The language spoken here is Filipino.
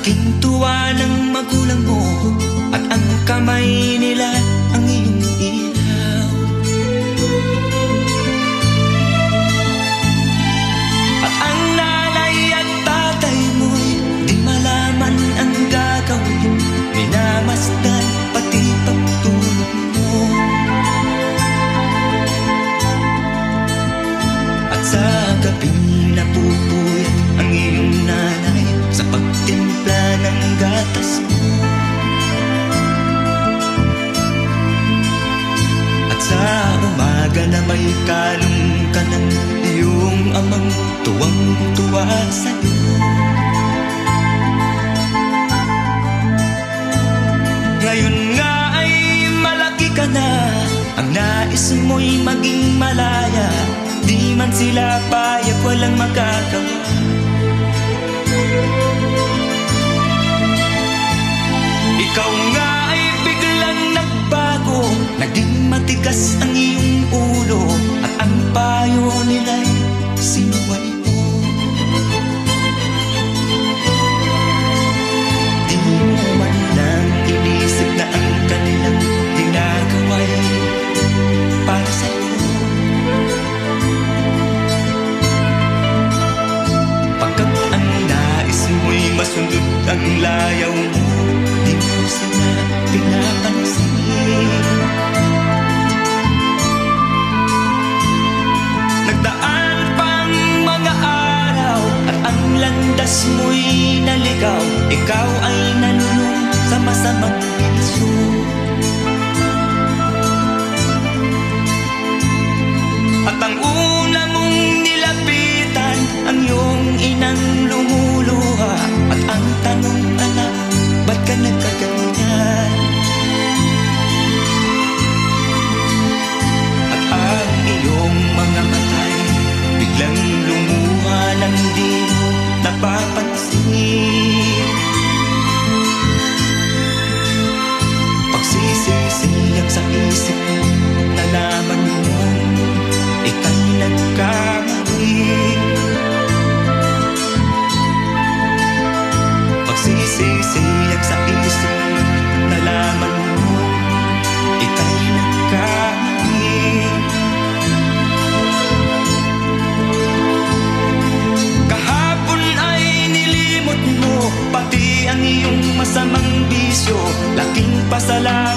laking tuwa ng magulang mo, at ang kamay nila ang iyong ilaw. At ang nanay at tatay mo'y di malaman ang gagawin, minamasdan pati pagtulog mo. At sa gabi napupuyat ang iyong nanay sa pagtimpla ng gatas mo. At sa umaga na may kalong ka ng iyong amang tuwang-tuwa sa'yo. Ngayon nga ay malaki ka na, ang nais mo'y maging malaya, di man sila payag, walang magagawa. Ikaw nga ay biglang nagbago, naging matigas ang iyong ulo, at ang payo nila'y sinuway mo. Di mo man lang inisip na ang kanilang ginagawa'y para sa'yo. Pagkat ang nais mo'y masundot ang layaw mo, di mo sila pinapansin. Nagdaan pang mga araw at ang landas mo'y naligaw, ikaw ay nanulong sa masamang bisyo. At ang una mong nilapitan, ang iyong inang lumuluha, at ang tanong, anak, ba't ka nagkaganyan? At ang iyong mga matay biglang lumuha nang di mo napapansin. Pagsisisiyag sa isip mo, nalaman mo ika'y nagkamali. Pagsisisiyag sa isip mo, nalaman mo ika'y nagkamali. Kahapon ay nilimot mo pati ang iyong masamang bisyo, laking pasalamat